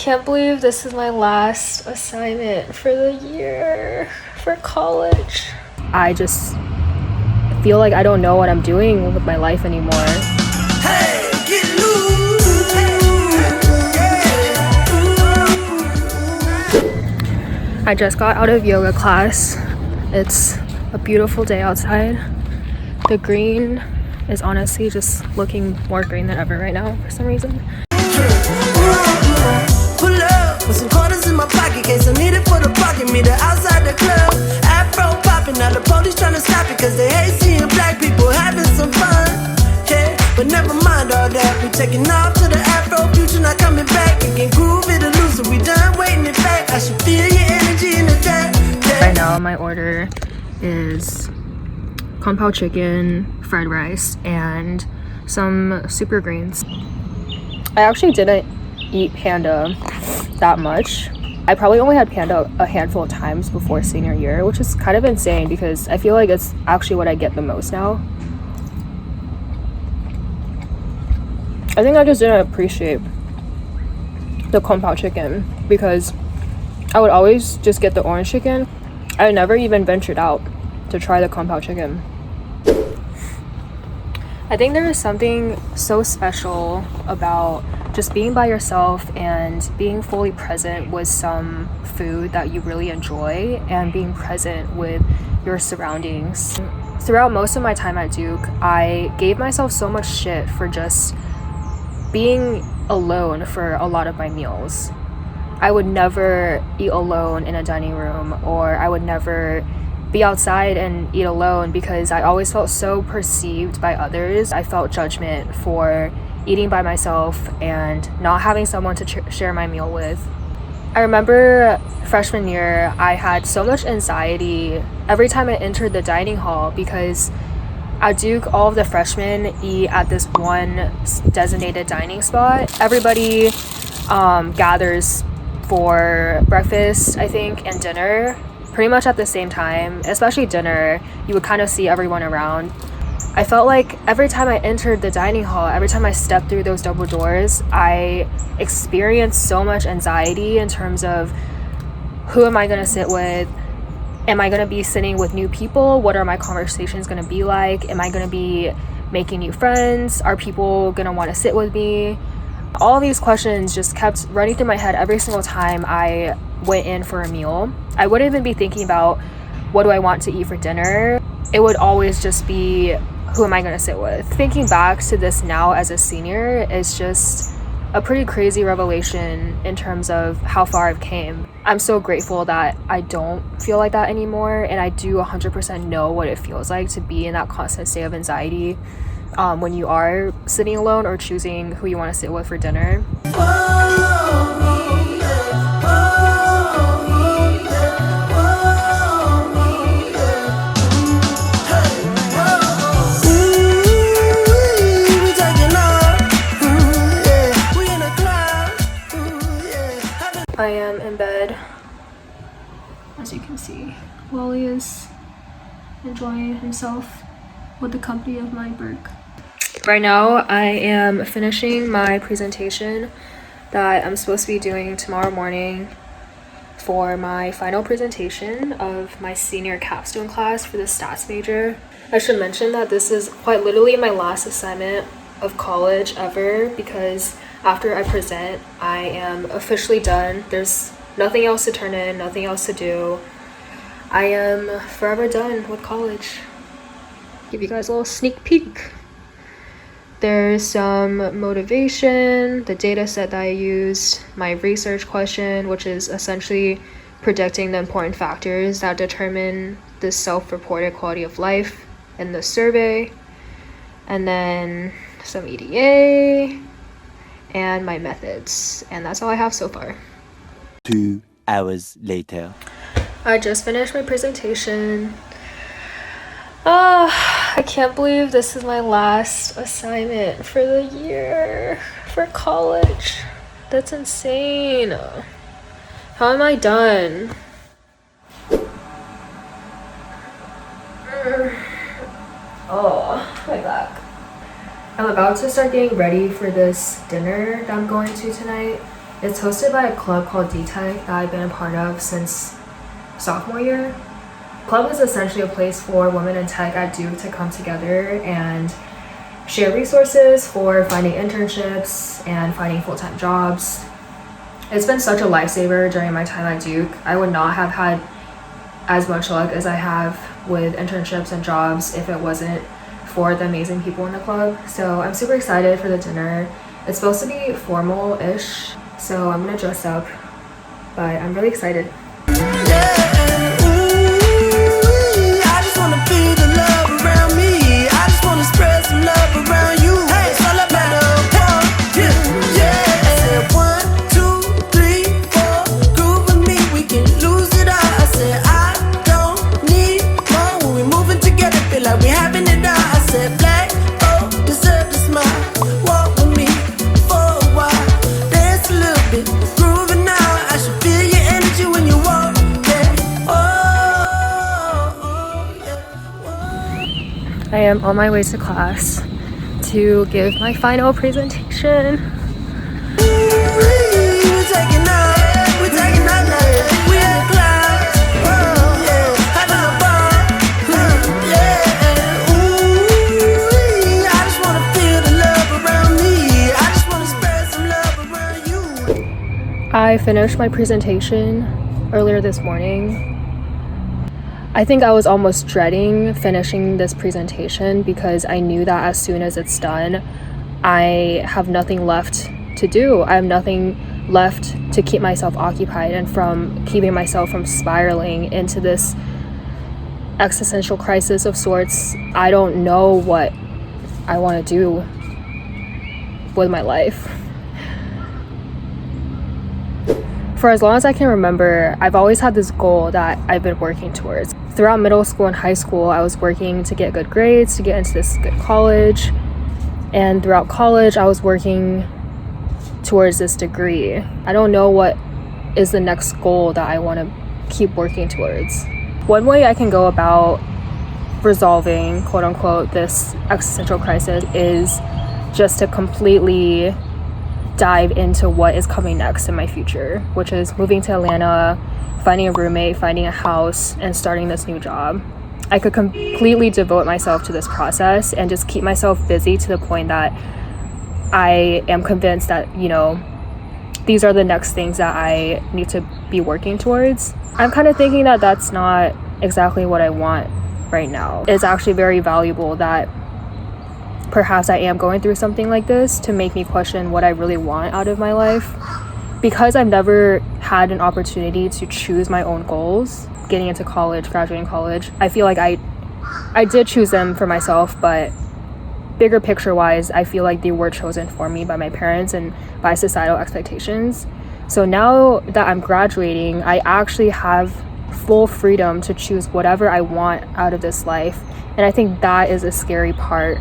can't believe this is my last assignment for the year for college. I just feel like I don't know what I'm doing with my life anymore. Hey, get loose. I just got out of yoga class. It's a beautiful day outside. The green is honestly just looking more green than ever right now for some reason. Pull up with some quarters in my pocket, case I need it for the pocket meter outside the club. Afro popping, now the police trying to stop it, cause they hate seeing black people having some fun. Yeah, but never mind all that. We taking off to the Afro future, not coming back. We can groove it or lose it, we done waiting it back. I should feel your energy in the back. Right now my order is kung pao chicken, fried rice, and some super greens. I actually didn't eat panda that much. I probably only had panda a handful of times before senior year, which is kind of insane because I feel like it's actually what I get the most now. I think I just didn't appreciate the kung pao chicken because I would always just get the orange chicken. I never even ventured out to try the kung pao chicken. I think there is something so special about just being by yourself and being fully present with some food that you really enjoy and being present with your surroundings. Throughout most of my time at Duke, I gave myself so much shit for just being alone for a lot of my meals. I would never eat alone in a dining room, or I would never be outside and eat alone because I always felt so perceived by others. I felt judgment for eating by myself and not having someone to share my meal with. I remember freshman year, I had so much anxiety every time I entered the dining hall because at Duke, all of the freshmen eat at this one designated dining spot. Everybody gathers for breakfast, I think, and dinner pretty much at the same time. Especially dinner, you would kind of see everyone around. I felt like every time I entered the dining hall, every time I stepped through those double doors, I experienced so much anxiety in terms of who am I going to sit with? Am I going to be sitting with new people? What are my conversations going to be like? Am I going to be making new friends? Are people going to want to sit with me? All of these questions just kept running through my head every single time I went in for a meal. I wouldn't even be thinking about what do I want to eat for dinner. It would always just be who am I going to sit with? Thinking back to this now as a senior is just a pretty crazy revelation in terms of how far I've came. I'm so grateful that I don't feel like that anymore, and I do 100% know what it feels like to be in that constant state of anxiety when you are sitting alone or choosing who you want to sit with for dinner. I am in bed, as you can see. Wally is enjoying himself with the company of my Burke. Right now, I am finishing my presentation that I'm supposed to be doing tomorrow morning for my final presentation of my senior capstone class for the stats major. I should mention that this is quite literally my last assignment of college ever because after I present, I am officially done. There's nothing else to turn in, nothing else to do. I am forever done with college. Give you guys a little sneak peek. There's some motivation, the data set that I used, my research question, which is essentially predicting the important factors that determine the self-reported quality of life in the survey, and then some EDA, and my methods. And that's all I have so far. 2 hours later. I just finished my presentation. I can't believe this is my last assignment for the year for college. That's insane. How am I done? Oh, my back. I'm about to start getting ready for this dinner that I'm going to tonight. It's hosted by a club called D-Tech that I've been a part of since sophomore year. Club is essentially a place for women in tech at Duke to come together and share resources for finding internships and finding full-time jobs. It's been such a lifesaver during my time at Duke. I would not have had as much luck as I have with internships and jobs if it wasn't for the amazing people in the club. So I'm super excited for the dinner. It's supposed to be formal-ish, so I'm gonna dress up, but I'm really excited. I am on my way to class to give my final presentation. I finished my presentation earlier this morning. I think I was almost dreading finishing this presentation because I knew that as soon as it's done, I have nothing left to do. I have nothing left to keep myself occupied and from keeping myself from spiraling into this existential crisis of sorts. I don't know what I want to do with my life. For as long as I can remember, I've always had this goal that I've been working towards. Throughout middle school and high school, I was working to get good grades, to get into this good college. And throughout college, I was working towards this degree. I don't know what is the next goal that I want to keep working towards. One way I can go about resolving, quote unquote, this existential crisis is just to completely dive into what is coming next in my future, which is moving to Atlanta, finding a roommate, finding a house, and starting this new job. I could completely devote myself to this process and just keep myself busy to the point that I am convinced that, these are the next things that I need to be working towards. I'm kind of thinking that that's not exactly what I want right now. It's actually very valuable that perhaps I am going through something like this to make me question what I really want out of my life. Because I've never had an opportunity to choose my own goals, getting into college, graduating college, I feel like I did choose them for myself, but bigger picture wise, I feel like they were chosen for me by my parents and by societal expectations. So now that I'm graduating, I actually have full freedom to choose whatever I want out of this life. And I think that is a scary part.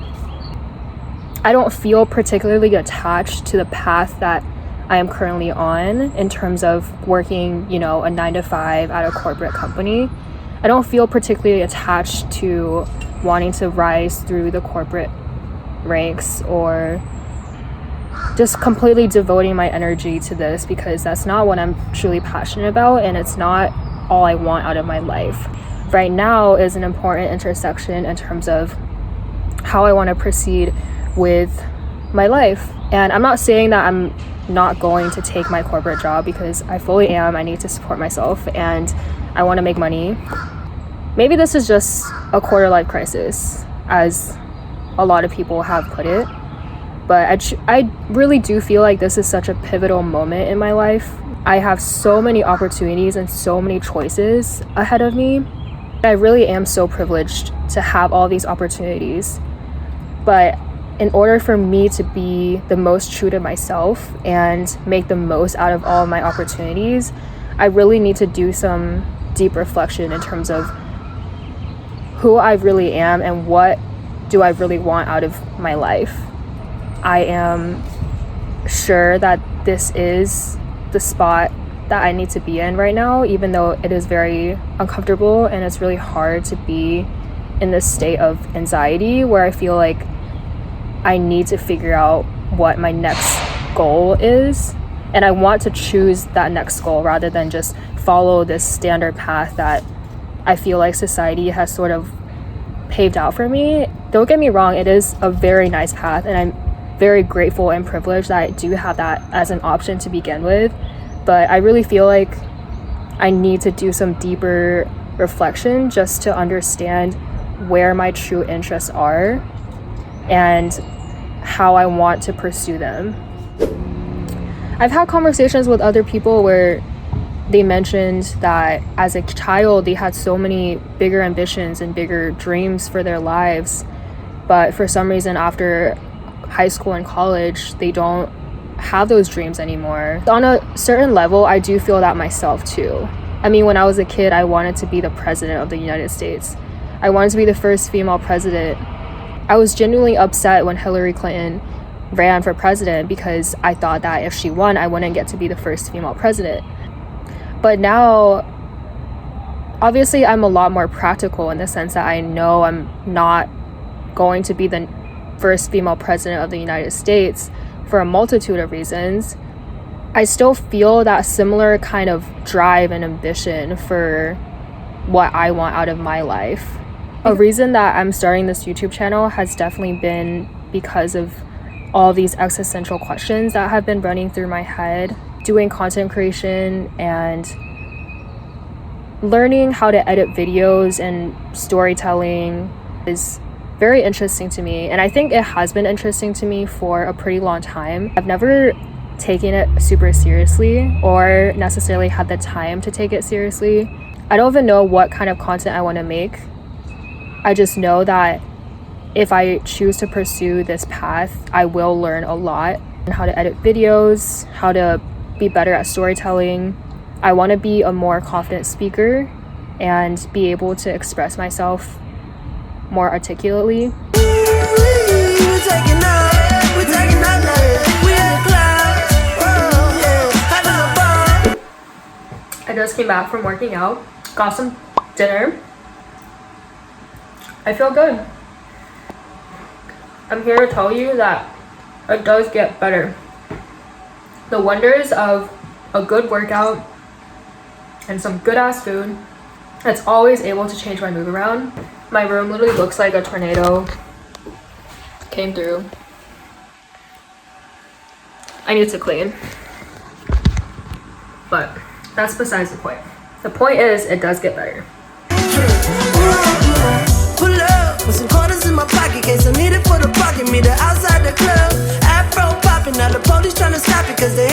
I don't feel particularly attached to the path that I am currently on in terms of working, a 9-to-5 at a corporate company. I don't feel particularly attached to wanting to rise through the corporate ranks or just completely devoting my energy to this, because that's not what I'm truly passionate about and it's not all I want out of my life. Right now is an important intersection in terms of how I want to proceed with my life. And I'm not saying that I'm not going to take my corporate job, because I fully am. I need to support myself and I want to make money. Maybe this is just a quarter life crisis, as a lot of people have put it, but I really do feel like this is such a pivotal moment in my life. I have so many opportunities and so many choices ahead of me. I really am so privileged to have all these opportunities, but in order for me to be the most true to myself and make the most out of all of my opportunities, I really need to do some deep reflection in terms of who I really am and what do I really want out of my life. I am sure that this is the spot that I need to be in right now, even though it is very uncomfortable and it's really hard to be in this state of anxiety where I feel like I need to figure out what my next goal is And I want to choose that next goal rather than just follow this standard path that I feel like society has sort of paved out for me. Don't get me wrong, it is a very nice path, and I'm very grateful and privileged that I do have that as an option to begin with. But I really feel like I need to do some deeper reflection just to understand where my true interests are and how I want to pursue them. I've had conversations with other people where they mentioned that as a child they had so many bigger ambitions and bigger dreams for their lives, but for some reason after high school and college they don't have those dreams anymore. On a certain level, I do feel that myself too. I mean, when I was a kid, I wanted to be the president of the United States. I wanted to be the first female president. I was genuinely upset when Hillary Clinton ran for president because I thought that if she won, I wouldn't get to be the first female president. But now, obviously, I'm a lot more practical in the sense that I know I'm not going to be the first female president of the United States for a multitude of reasons. I still feel that similar kind of drive and ambition for what I want out of my life. A reason that I'm starting this YouTube channel has definitely been because of all these existential questions that have been running through my head. Doing content creation and learning how to edit videos and storytelling is very interesting to me, and I think it has been interesting to me for a pretty long time. I've never taken it super seriously or necessarily had the time to take it seriously. I don't even know what kind of content I want to make. I just know that if I choose to pursue this path, I will learn a lot on how to edit videos, how to be better at storytelling. I want to be a more confident speaker and be able to express myself more articulately. I just came back from working out, got some dinner. I feel good. I'm here to tell you that it does get better. The wonders of a good workout and some good ass food, it's always able to change my mood around. My room literally looks like a tornado came through. I need to clean. But that's besides the point. The point is, it does get better. Pull up with some quarters in my pocket, case I need it for the pocket meter outside the club. Afro popping, now the police trying to stop it, cause they